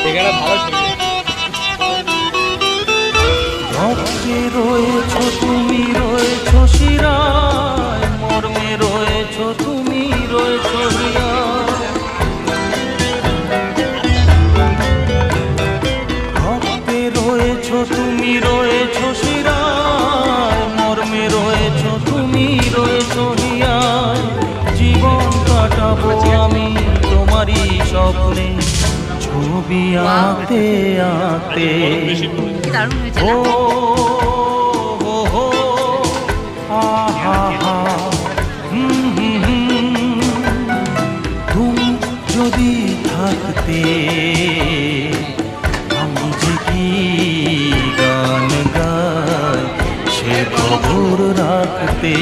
এখানে ভালো ছবি। ভক্তে রয়েছ তুমি, রয়েছ শিরায়, মর্মে রয়েছ তুমি, রয়েছ হিয়ায়। ভক্তে রয়েছ তুমি, রয়েছ শিরায়, মর্মে রয়েছ তুমি, রয়েছ হিয়ায়। জীবন কাটাবো আমি তোমারই স্বপ্নে, ছবি আঁকতে আঁকতে। ও হো হো, আহা হা, তুমি যদি থাকতে আমি যে কি গান গাই সে খবর রাখতে।